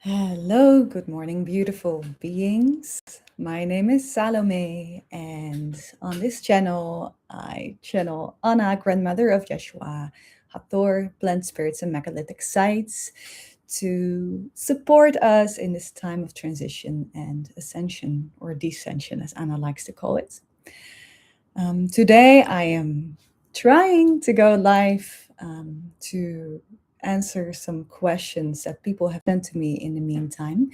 Hello, good morning, beautiful beings. My name is Salome, and on this channel, I channel Anna, grandmother of Yeshua, Hathor, blend spirits, and megalithic sites to support us in this time of transition and ascension, or descension, as Anna likes to call it. Today, I am trying to go live to answer some questions that people have sent to me in the meantime.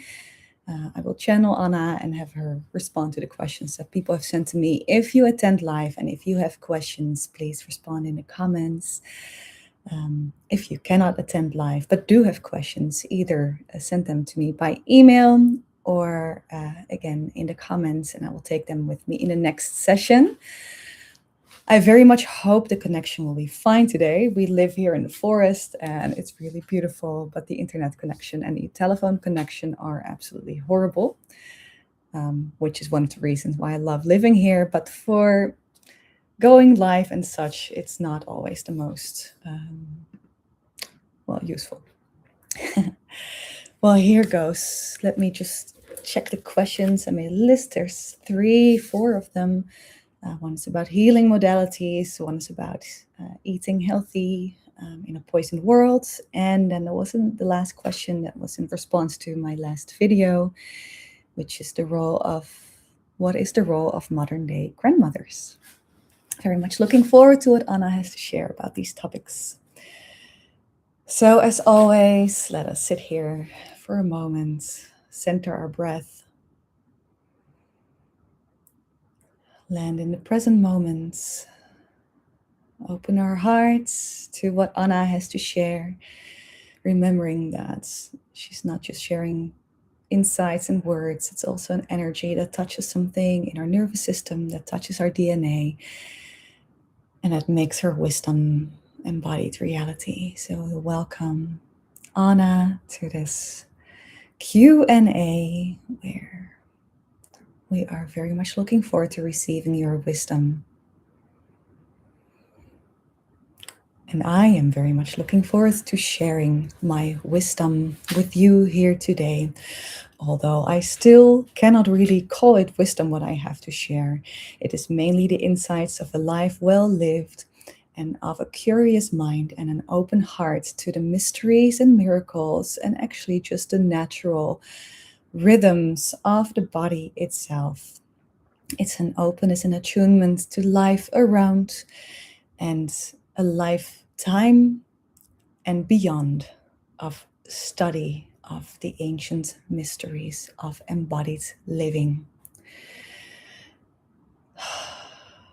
I will channel Anna and have her respond to the questions that people have sent to me. If you attend live and if you have questions, please respond in the comments. If you cannot attend live but do have questions, either send them to me by email or again in the comments, and I will take them with me in the next session. I very much hope the connection will be fine today. We live here in the forest and it's really beautiful, but the internet connection and the telephone connection are absolutely horrible, which is one of the reasons why I love living here. But for going live and such, it's not always the most, useful. Well, here goes. Let me just check the questions. I made a list. There's 4 of them. One is about healing modalities, one is about eating healthy in a poisoned world. And then there wasn't the last question that was in response to my last video, which is what is the role of modern day grandmothers? Very much looking forward to what Anna has to share about these topics. So as always, let us sit here for a moment, center our breath, land in the present moments. Open our hearts to what Anna has to share, remembering that she's not just sharing insights and words, it's also an energy that touches something in our nervous system, that touches our DNA, and that makes her wisdom embodied reality. So welcome, Anna, to this Q&A where we are very much looking forward to receiving your wisdom. And I am very much looking forward to sharing my wisdom with you here today. Although I still cannot really call it wisdom what I have to share. It is mainly the insights of a life well lived and of a curious mind and an open heart to the mysteries and miracles and actually just the natural rhythms of the body itself. It's an openness and attunement to life around and a lifetime and beyond of study of the ancient mysteries of embodied living.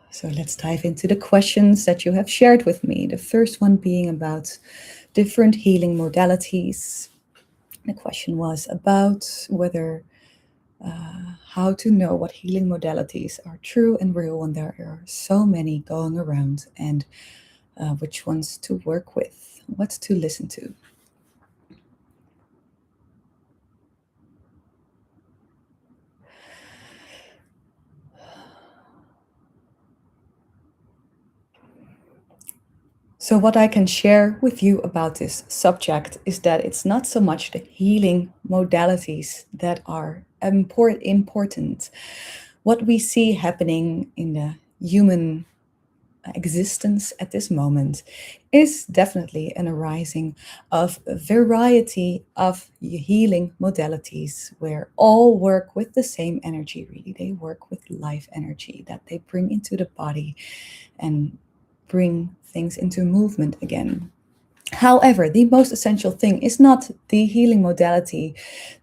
So let's dive into the questions that you have shared with me. The first one being about different healing modalities. The question was about whether how to know what healing modalities are true and real when there are so many going around, and which ones to work with, what to listen to. So what I can share with you about this subject is that it's not so much the healing modalities that are important. What we see happening in the human existence at this moment is definitely an arising of a variety of healing modalities where all work with the same energy. Really, they work with life energy that they bring into the body and bring things into movement again. However, the most essential thing is not the healing modality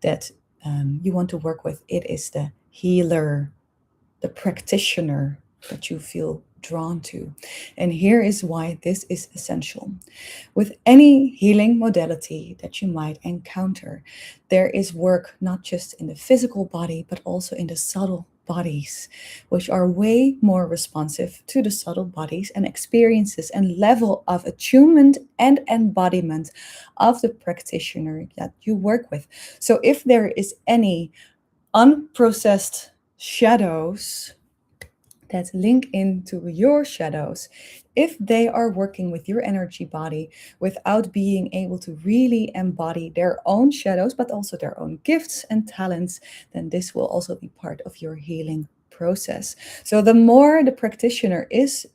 that you want to work with. It is the healer, the practitioner that you feel drawn to. And here is why this is essential. With any healing modality that you might encounter, there is work not just in the physical body, but also in the subtle bodies, which are way more responsive to the subtle bodies and experiences and level of attunement and embodiment of the practitioner that you work with. So if there is any unprocessed shadows that link into your shadows, if they are working with your energy body without being able to really embody their own shadows, but also their own gifts and talents, then this will also be part of your healing process. So the more the practitioner is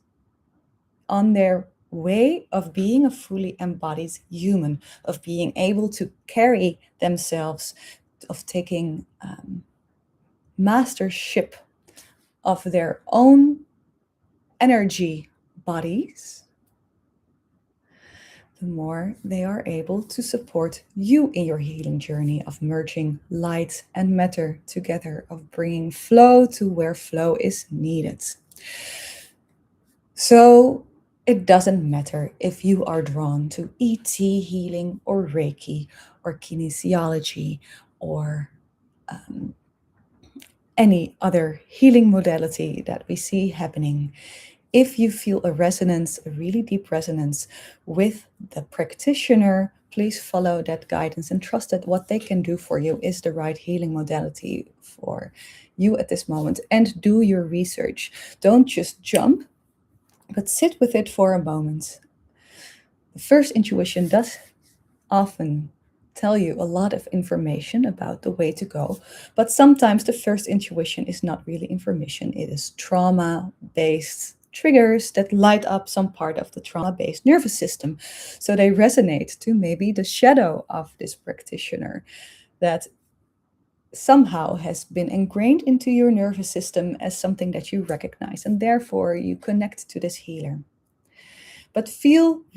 on their way of being a fully embodied human, of being able to carry themselves, of taking mastership of their own energy bodies, the more they are able to support you in your healing journey of merging light and matter together, of bringing flow to where flow is needed. So it doesn't matter if you are drawn to ET healing or Reiki or kinesiology or any other healing modality that we see happening. If you feel a resonance, a really deep resonance with the practitioner, please follow that guidance and trust that what they can do for you is the right healing modality for you at this moment. And do your research. Don't just jump, but sit with it for a moment. The first intuition does often tell you a lot of information about the way to go, but sometimes the first intuition is not really information. It is trauma based triggers that light up some part of the trauma based nervous system. So they resonate to maybe the shadow of this practitioner that somehow has been ingrained into your nervous system as something that you recognize, and therefore you connect to this healer. But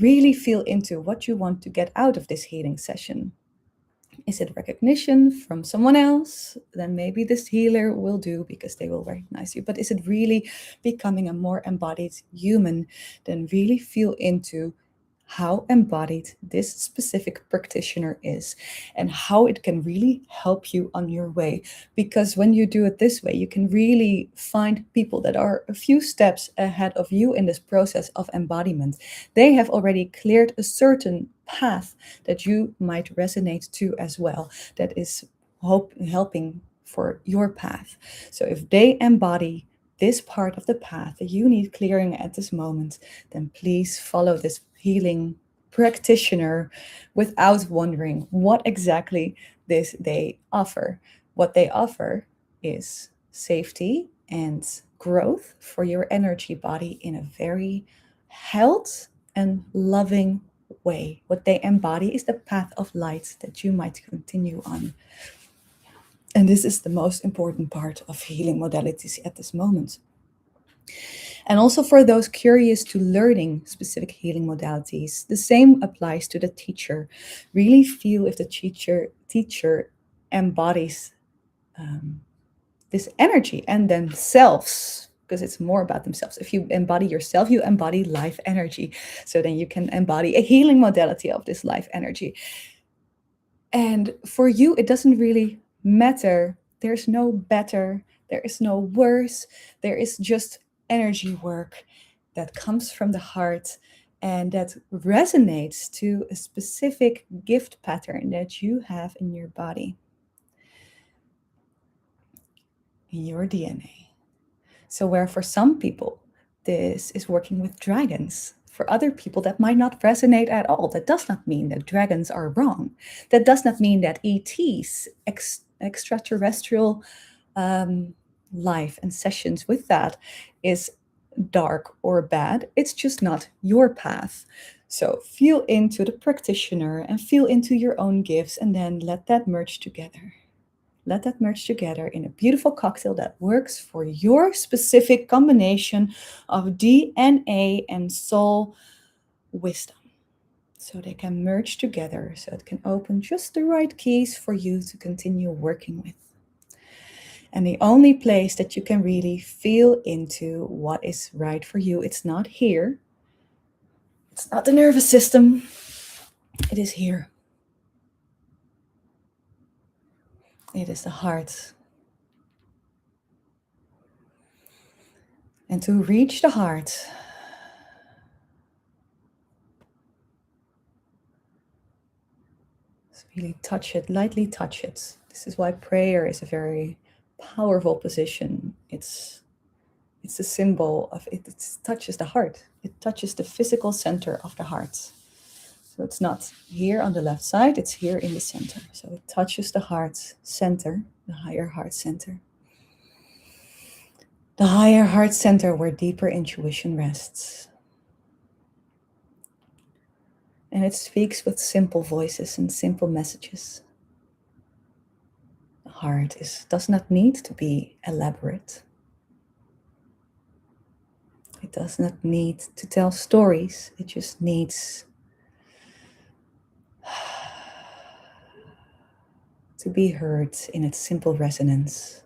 really feel into what you want to get out of this healing session. Is it recognition from someone else? Then maybe this healer will do because they will recognize you. But is it really becoming a more embodied human? Then really feel into how embodied this specific practitioner is and how it can really help you on your way. Because when you do it this way, you can really find people that are a few steps ahead of you in this process of embodiment. They have already cleared a certain path that you might resonate to as well, that is helping for your path. So if they embody this part of the path that you need clearing at this moment, then please follow this healing practitioner without wondering what exactly they offer. What they offer is safety and growth for your energy body in a very health and loving way. What they embody is the path of light that you might continue on. And this is the most important part of healing modalities at this moment. And also for those curious to learning specific healing modalities, the same applies to the teacher. Really feel if the teacher embodies this energy and themselves, because it's more about themselves. If you embody yourself, you embody life energy. So then you can embody a healing modality of this life energy. And for you, it doesn't really matter. There's no better, there is no worse. There is just energy work that comes from the heart and that resonates to a specific gift pattern that you have in your body, in your DNA. So, where for some people, this is working with dragons. For other people, that might not resonate at all. That does not mean that dragons are wrong. That does not mean that ETs, extraterrestrial life and sessions with that, is dark or bad. It's just not your path. So feel into the practitioner and feel into your own gifts, and then let that merge together. Let that merge together in a beautiful cocktail that works for your specific combination of DNA and soul wisdom. So they can merge together, so it can open just the right keys for you to continue working with. And the only place that you can really feel into what is right for you, it's not here. It's not the nervous system. It is here. It is the heart. And to reach the heart, really touch it, lightly touch it. This is why prayer is a very powerful position. It's It's a symbol of it. It touches the heart. It touches the physical center of the heart. So it's not here on the left side, it's here in the center. So it touches the heart center, the higher heart center. The higher heart center where deeper intuition rests. And it speaks with simple voices and simple messages. The heart does not need to be elaborate. It does not need to tell stories. It just needs to be heard in its simple resonance.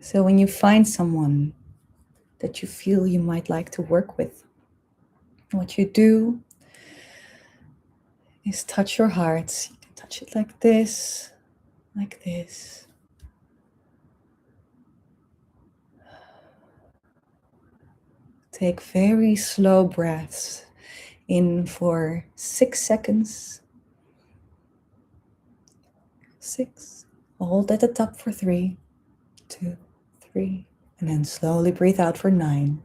So when you find someone that you feel you might like to work with, what you do is touch your heart. You can touch it like this, like this. Take very slow breaths in for 6 seconds. 6. Hold at the top for 3, 2, 3. And then slowly breathe out for 9,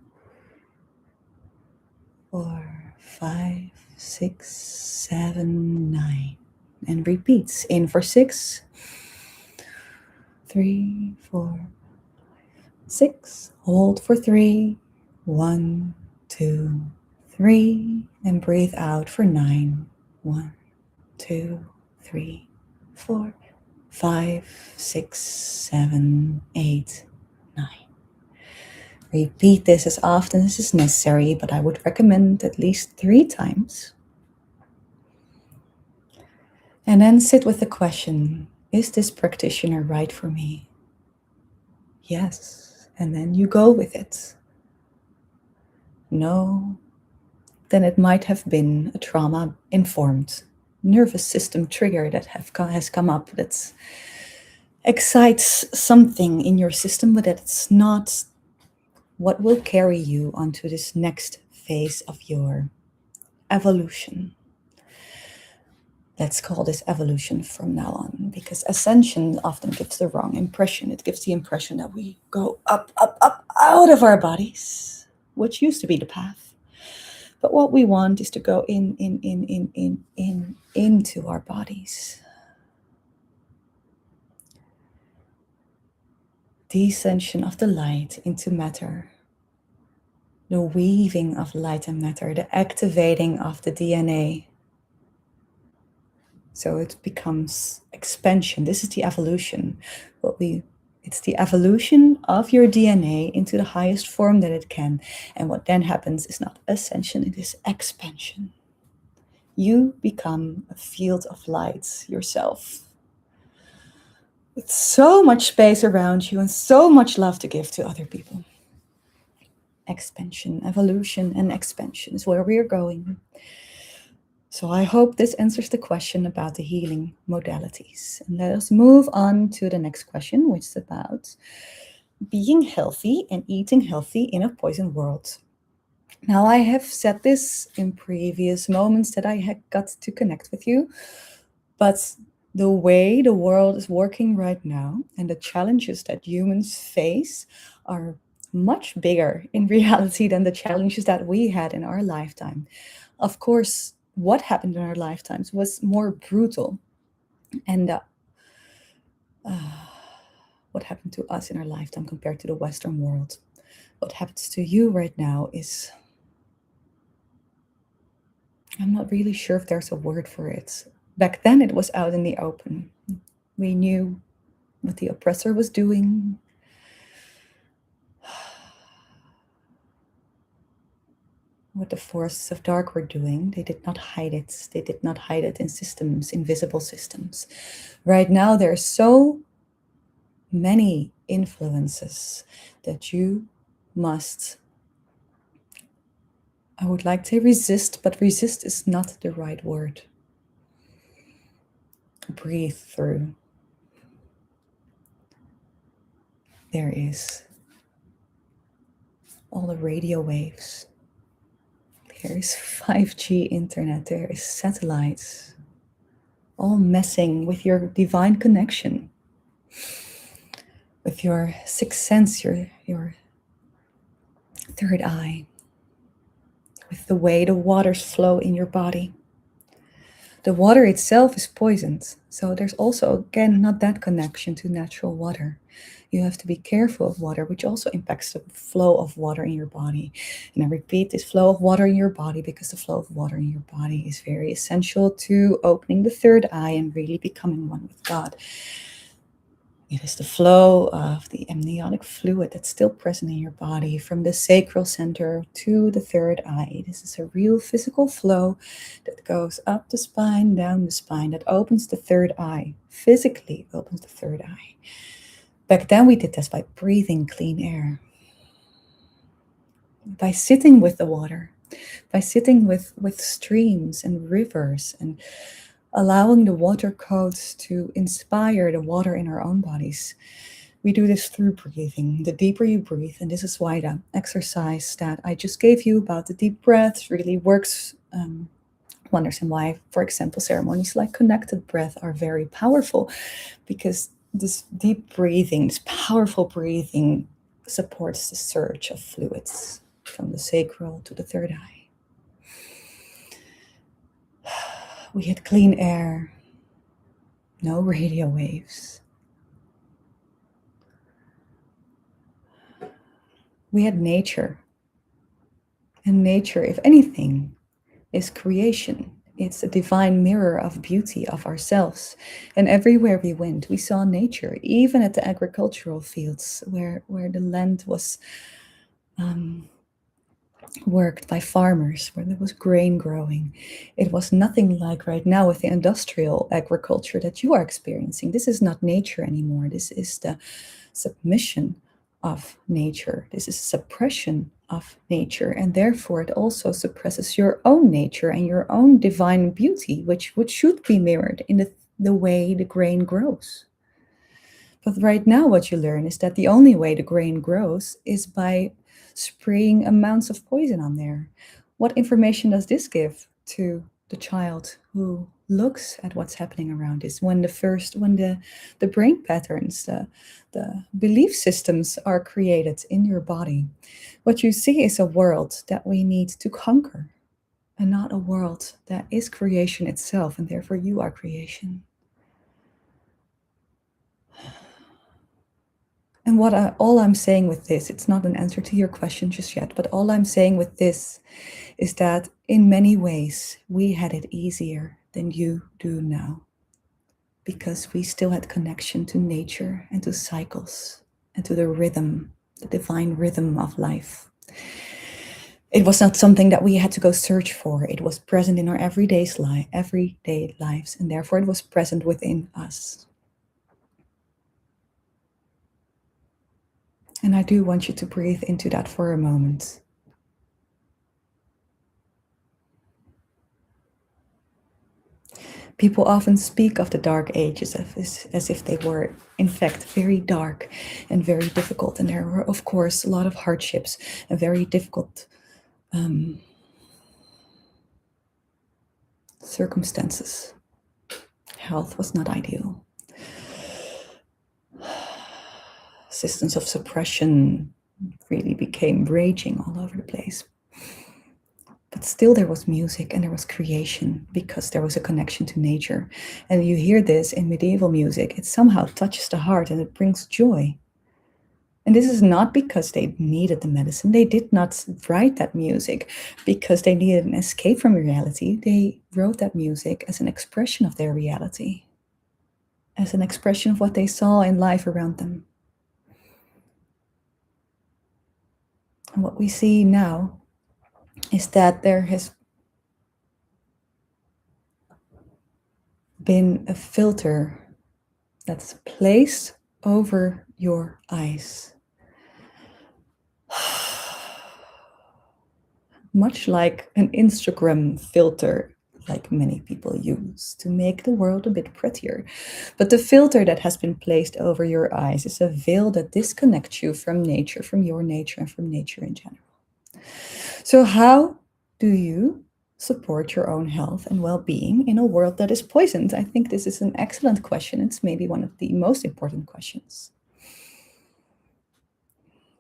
4, 5, 6, 7, 9. And repeats. In for 6, 3, 4, 6. Hold for 3, 1, 2, 3. And breathe out for 9, 1, 2, 3, 4, 5, 6, 7, 8, 9. Repeat this as often as is necessary, but I would recommend at least 3 times. And then sit with the question, is this practitioner right for me? Yes. And then you go with it. No. Then it might have been a trauma-informed nervous system trigger that has come up that excites something in your system, but that's not what will carry you onto this next phase of your evolution. Let's call this evolution from now on, because ascension often gives the wrong impression. It gives the impression that we go up, up, up out of our bodies, which used to be the path. But what we want is to go into our bodies. Descension of the light into matter. The weaving of light and matter, the activating of the DNA. So it becomes expansion. This is the evolution. It's the evolution of your DNA into the highest form that it can. And what then happens is not ascension, it is expansion. You become a field of light yourself, with so much space around you and so much love to give to other people. Expansion, evolution, and expansion is where we are going. So I hope this answers the question about the healing modalities. And let us move on to the next question, which is about being healthy and eating healthy in a poison world. Now, I have said this in previous moments that I had got to connect with you, but the way the world is working right now and the challenges that humans face are much bigger in reality than the challenges that we had in our lifetime. Of course, what happened in our lifetimes was more brutal. And what happened to us in our lifetime compared to the Western world? What happens to you right now is, I'm not really sure if there's a word for it. Back then it was out in the open. We knew what the oppressor was doing. What the forces of dark were doing. They did not hide it. They did not hide it in systems, invisible systems. Right now, there are so many influences that you must, I would like to resist, but resist is not the right word. Breathe through. There is all the radio waves. There is 5G internet. There is satellites. All messing with your divine connection. with your sixth sense, your third eye, with the way the waters flow in your body. The water itself is poisoned, so there's also, again, not that connection to natural water. You have to be careful of water, which also impacts the flow of water in your body. And I repeat, this flow of water in your body, because the flow of water in your body is very essential to opening the third eye and really becoming one with God. It is the flow of the amniotic fluid that's still present in your body from the sacral center to the third eye. This is a real physical flow that goes up the spine, down the spine, that opens the third eye, physically opens the third eye. Back then we did this by breathing clean air, by sitting with the water, by sitting with streams and rivers, and allowing the water codes to inspire the water in our own bodies. We do this through breathing. The deeper you breathe, and this is why the exercise that I just gave you about the deep breaths really works wonders, and why, for example, ceremonies like connected breath are very powerful, because this deep breathing, this powerful breathing, supports the surge of fluids from the sacral to the third eye. We had clean air, no radio waves. We had nature. And nature, if anything, is creation. It's a divine mirror of beauty of ourselves. And everywhere we went, we saw nature, even at the agricultural fields where the land was worked by farmers, where there was grain growing. It was nothing like right now with the industrial agriculture that you are experiencing. This is not nature anymore. This is the submission of nature. This is suppression of nature, and therefore it also suppresses your own nature and your own divine beauty, which should be mirrored in the way the grain grows. But right now, what you learn is that the only way the grain grows is by spraying amounts of poison on there. What information does this give to the child who looks at what's happening around us when the brain patterns, the belief systems are created in your body? What you see is a world that we need to conquer, and not a world that is creation itself, and therefore you are creation. And all I'm saying with this, it's not an answer to your question just yet, but all I'm saying with this is that in many ways we had it easier than you do now, because we still had connection to nature and to cycles and to the rhythm, the divine rhythm of life. It was not something that we had to go search for. It was present in our everyday lives, and therefore it was present within us. And I do want you to breathe into that for a moment. People often speak of the dark ages as if they were, in fact, very dark and very difficult. And there were, of course, a lot of hardships and very difficult circumstances. Health was not ideal. Systems of suppression really became raging all over the place. But still there was music and there was creation, because there was a connection to nature. And you hear this in medieval music. It somehow touches the heart and it brings joy. And this is not because they needed the medicine. They did not write that music because they needed an escape from reality. They wrote that music as an expression of their reality, as an expression of what they saw in life around them. And what we see now is that there has been a filter that's placed over your eyes. Much like an Instagram filter, like many people use to make the world a bit prettier. But the filter that has been placed over your eyes is a veil that disconnects you from nature, from your nature, and from nature in general. So how do you support your own health and well-being in a world that is poisoned? I think this is an excellent question. It's maybe one of the most important questions.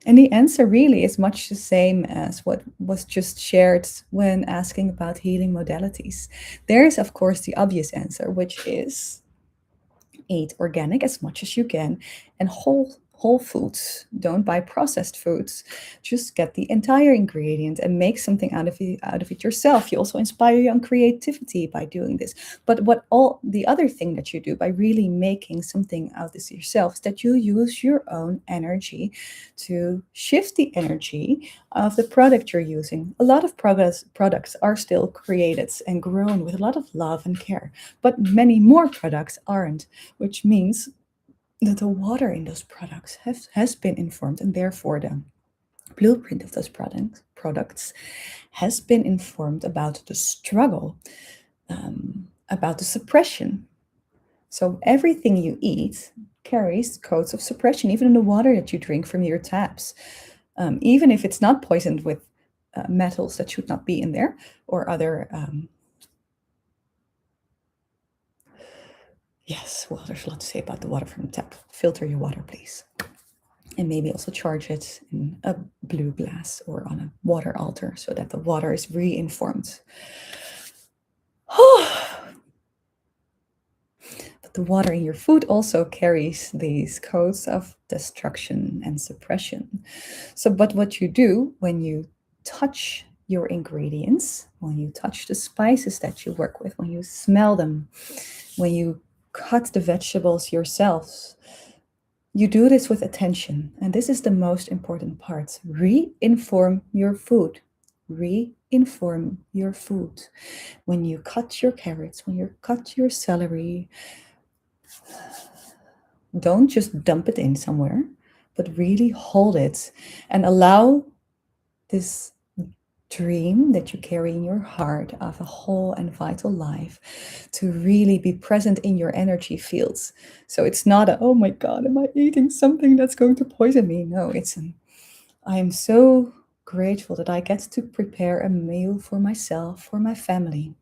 And the answer really is much the same as what was just shared when asking about healing modalities. There is, of course, the obvious answer, which is eat organic as much as you can and whole foods. Don't buy processed foods. Just get the entire ingredient and make something out of it yourself. You also inspire your own creativity by doing this. But what all the other thing that you do by really making something out of this yourself is that you use your own energy to shift the energy of the product you're using. A lot of products are still created and grown with a lot of love and care, but many more products aren't, which means that the water in those products has been informed, and therefore the blueprint of those products has been informed about the struggle, about the suppression. So everything you eat carries codes of suppression, even in the water that you drink from your taps. Even if it's not poisoned with metals that should not be in there, or other yes, well, there's a lot to say about the water from the tap. Filter your water, please. And maybe also charge it in a blue glass or on a water altar so that the water is re-informed. But the water in your food also carries these codes of destruction and suppression. So, but what you do when you touch your ingredients, when you touch the spices that you work with, when you smell them, when you cut the vegetables yourselves, you do this with attention. And this is the most important part. Re-inform your food. Re-inform your food. When you cut your carrots, when you cut your celery, don't just dump it in somewhere, but really hold it and allow this dream that you carry in your heart of a whole and vital life to really be present in your energy fields. So it's not a, oh my God, am I eating something that's going to poison me? No, it's an, I am so grateful that I get to prepare a meal for myself, for my family.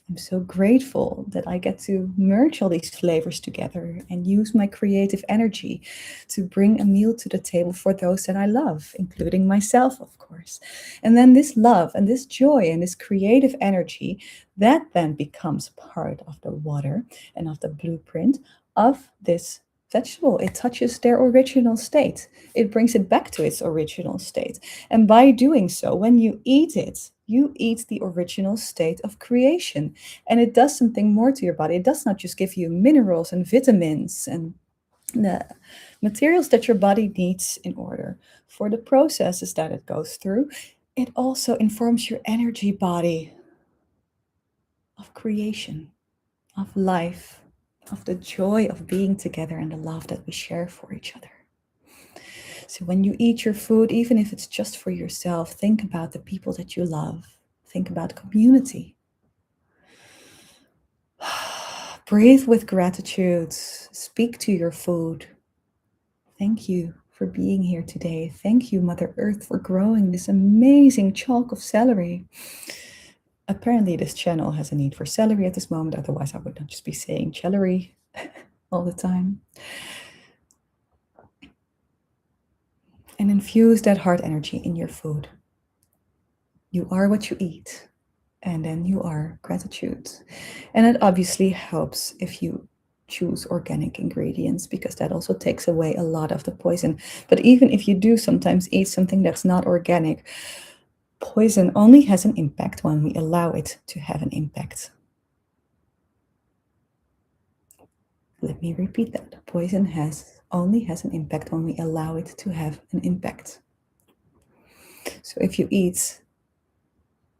I'm so grateful that I get to merge all these flavors together and use my creative energy to bring a meal to the table for those that I love, including myself, of course. And then this love and this joy and this creative energy, that then becomes part of the water and of the blueprint of this vegetable. It touches their original state. It brings it back to its original state. And by doing so, when you eat the original state of creation. And it does something more to your body. It does not just give you minerals and vitamins and the materials that your body needs in order for the processes that it goes through. It also informs your energy body of creation, of life, of the joy of being together and the love that we share for each other. So when you eat your food, even if it's just for yourself, think about the people that you love. Think about community. Breathe with gratitude. Speak to your food. Thank you for being here today. Thank you, Mother Earth, for growing this amazing chalk of celery. Apparently, this channel has a need for celery at this moment. Otherwise, I would not just be saying celery all the time. And infuse that heart energy in your food. You are what you eat. And then you are gratitude. And it obviously helps if you choose organic ingredients, because that also takes away a lot of the poison. But even if you do sometimes eat something that's not organic, poison only has an impact when we allow it to have an impact. Let me repeat that. Poison only has an impact when we allow it to have an impact. So if you eat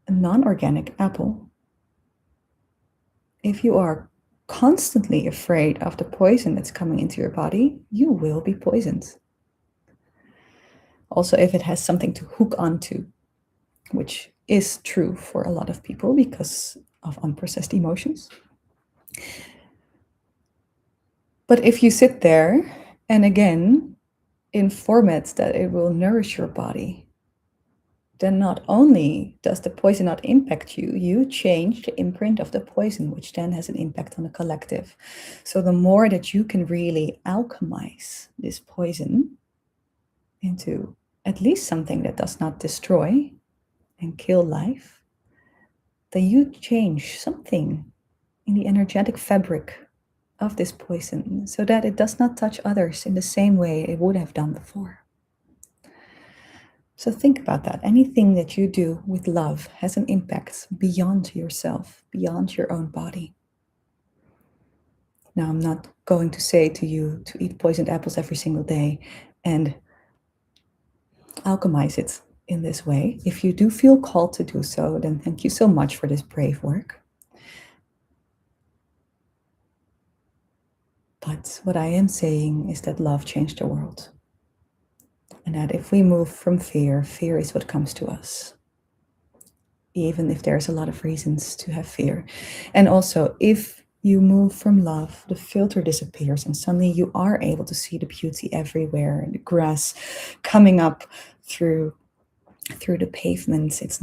a non-organic apple, if you are constantly afraid of the poison that's coming into your body, you will be poisoned. Also, if it has something to hook onto, which is true for a lot of people because of unprocessed emotions. But if you sit there and again inform it that it will nourish your body, then not only does the poison not impact you, you change the imprint of the poison, which then has an impact on the collective. So the more that you can really alchemize this poison into at least something that does not destroy and kill life, then you change something in the energetic fabric of this poison so that it does not touch others in the same way it would have done before. So think about that. Anything that you do with love has an impact beyond yourself, beyond your own body. Now, I'm not going to say to you to eat poisoned apples every single day and alchemize it in this way. If you do feel called to do so, then thank you so much for this brave work. But what I am saying is that love changed the world. And that if we move from fear, fear is what comes to us. Even if there's a lot of reasons to have fear. And also, if you move from love, the filter disappears and suddenly you are able to see the beauty everywhere, and the grass coming up through the pavements. It's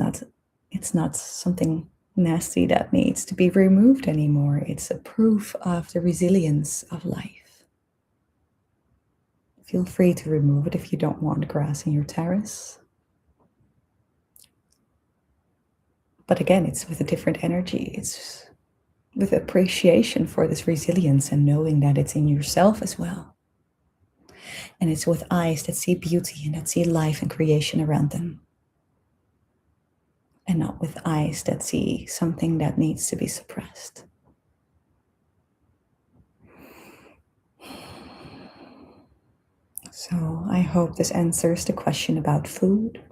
not something nasty that needs to be removed anymore. It's a proof of the resilience of life. Feel free to remove it if you don't want grass in your terrace. But again, it's with a different energy. It's with appreciation for this resilience and knowing that it's in yourself as well. And it's with eyes that see beauty and that see life and creation around them. And not with eyes that see something that needs to be suppressed. So I hope this answers the question about food.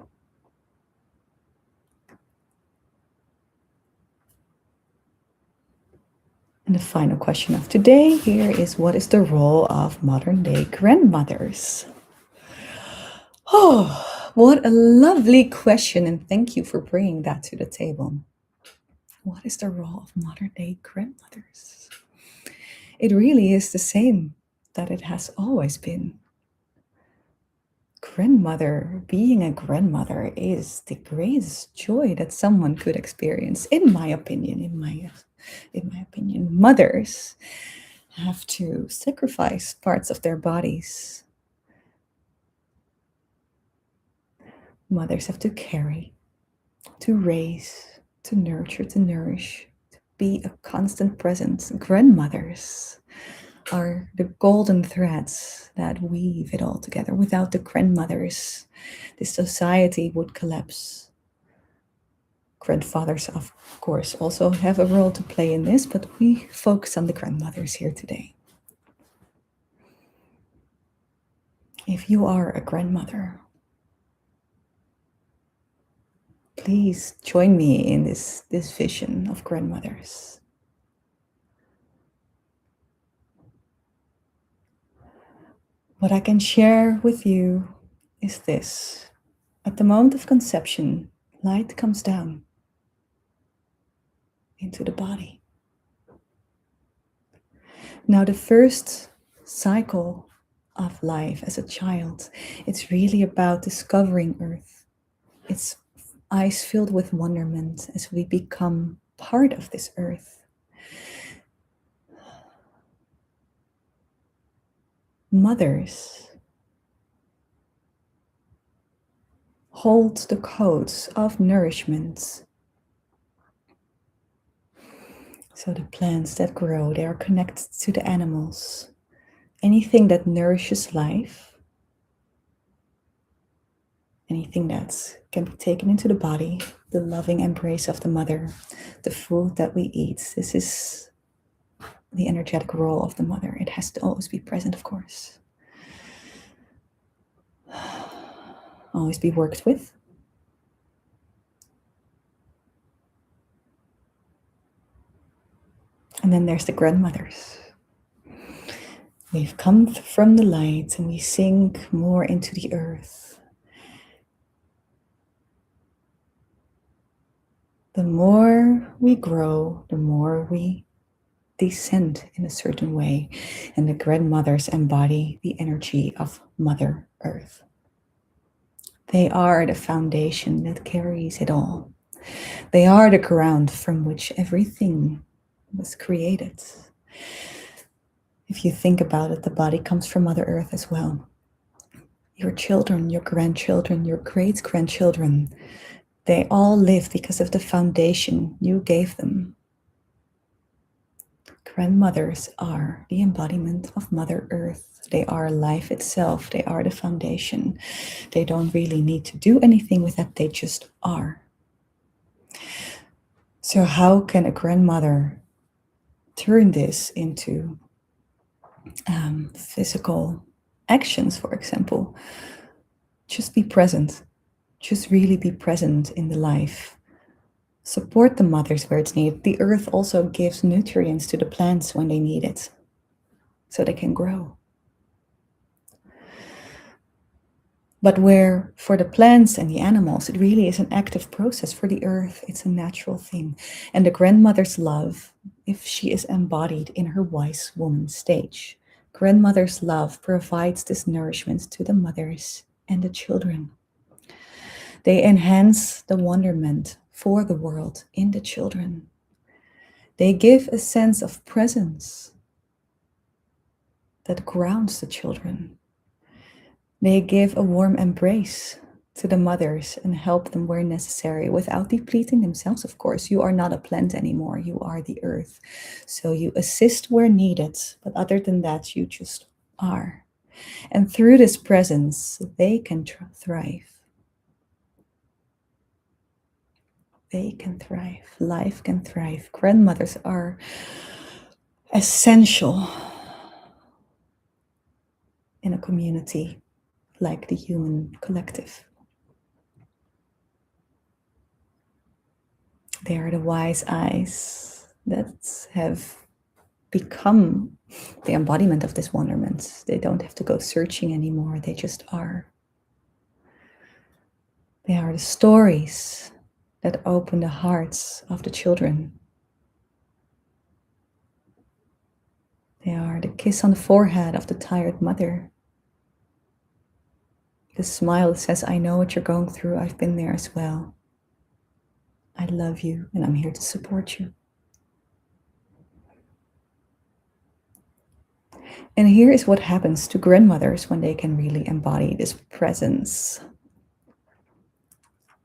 And the final question of today here is, what is the role of modern day grandmothers? Oh, what a lovely question, and thank you for bringing that to the table. What is the role of modern day grandmothers? It really is the same that it has always been. Being a grandmother is the greatest joy that someone could experience, in my opinion. In my opinion, mothers have to sacrifice parts of their bodies. Mothers have to carry, to raise, to nurture, to nourish, to be a constant presence. Grandmothers are the golden threads that weave it all together. Without the grandmothers, this society would collapse. Grandfathers, of course, also have a role to play in this, but we focus on the grandmothers here today. If you are a grandmother, please join me in this vision of grandmothers. What I can share with you is this. At the moment of conception, light comes down into the body. Now, the first cycle of life as a child, it's really about discovering Earth. It's eyes filled with wonderment as we become part of this Earth. Mothers hold the codes of nourishment. So the plants that grow, they are connected to the animals. Anything that nourishes life, anything that can be taken into the body, the loving embrace of the mother, the food that we eat, this is the energetic role of the mother. It has to always be present, of course. Always be worked with. And then there's the grandmothers. We've come from the light and we sink more into the earth. The more we grow, the more we descend in a certain way. And the grandmothers embody the energy of Mother Earth. They are the foundation that carries it all. They are the ground from which everything was created. If you think about it, the body comes from Mother Earth as well. Your children, your grandchildren, your great-grandchildren, they all live because of the foundation you gave them. Grandmothers are the embodiment of Mother Earth. They are life itself. They are the foundation. They don't really need to do anything with that. They just are. So how can a grandmother turn this into physical actions, for example? Just be present. Just really be present in the life. Support the mothers where it's needed. The earth also gives nutrients to the plants when they need it, so they can grow. But where for the plants and the animals, it really is an active process. For the earth, it's a natural thing. And the grandmother's love, if she is embodied in her wise woman stage, grandmother's love provides this nourishment to the mothers and the children. They enhance the wonderment for the world in the children. They give a sense of presence that grounds the children. They give a warm embrace to the mothers and help them where necessary without depleting themselves, of course. You are not a plant anymore. You are the earth. So you assist where needed. But other than that, you just are. And through this presence, they can thrive. They can thrive. Life can thrive. Grandmothers are essential in a community like the human collective. They are the wise eyes that have become the embodiment of this wonderment. They don't have to go searching anymore. They just are. They are the stories that open the hearts of the children. They are the kiss on the forehead of the tired mother. The smile that says, I know what you're going through. I've been there as well. I love you and I'm here to support you. And here is what happens to grandmothers when they can really embody this presence.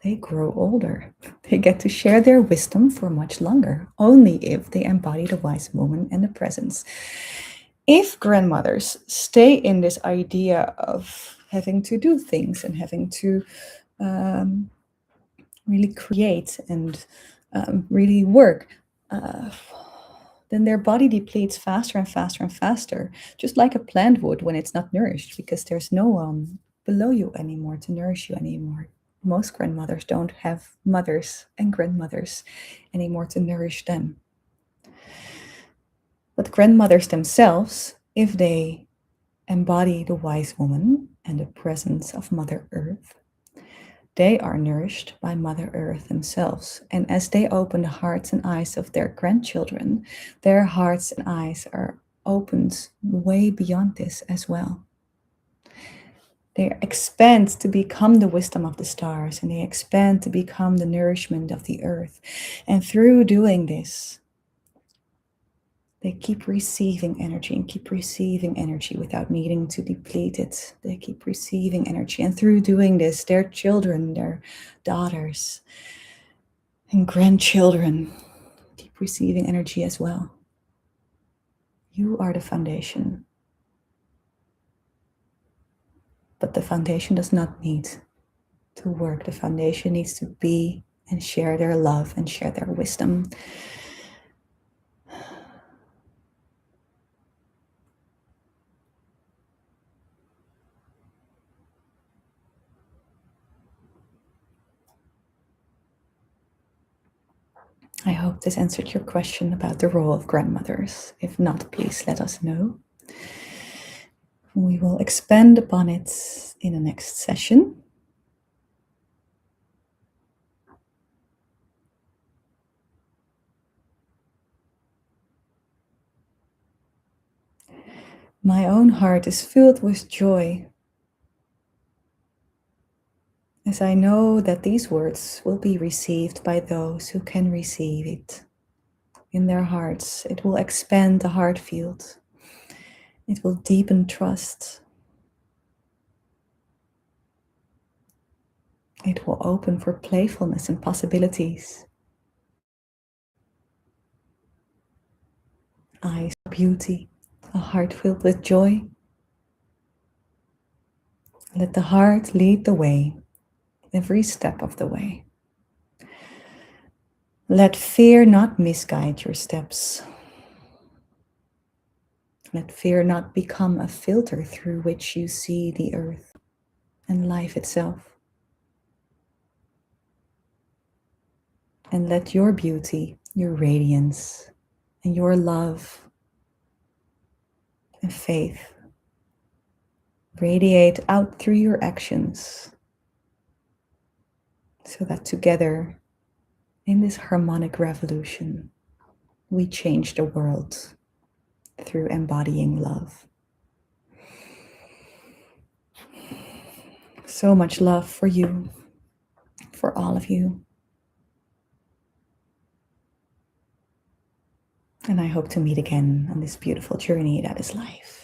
They grow older. They get to share their wisdom for much longer, only if they embody the wise woman and the presence. If grandmothers stay in this idea of having to do things and having to really create and really work, then their body depletes faster and faster and faster, just like a plant would when it's not nourished, because there's no one below you anymore to nourish you anymore. Most grandmothers don't have mothers and grandmothers anymore to nourish them. But grandmothers themselves, if they embody the wise woman and the presence of Mother Earth, they are nourished by Mother Earth themselves. And as they open the hearts and eyes of their grandchildren, their hearts and eyes are opened way beyond this as well. They expand to become the wisdom of the stars, and they expand to become the nourishment of the earth. And through doing this, they keep receiving energy and keep receiving energy without needing to deplete it. They keep receiving energy. And through doing this, their children, their daughters and grandchildren keep receiving energy as well. You are the foundation. But the foundation does not need to work. The foundation needs to be and share their love and share their wisdom. I hope this answered your question about the role of grandmothers. If not, please let us know. We will expand upon it in the next session. My own heart is filled with joy as I know that these words will be received by those who can receive it in their hearts. It will expand the heart field. It will deepen trust. It will open for playfulness and possibilities. Eyes for beauty, a heart filled with joy. Let the heart lead the way, every step of the way. Let fear not misguide your steps. Let fear not become a filter through which you see the earth and life itself. And let your beauty, your radiance, and your love and faith radiate out through your actions, so that together, in this harmonic revolution, we change the world through embodying love. So much love for you, for all of you. And I hope to meet again on this beautiful journey that is life.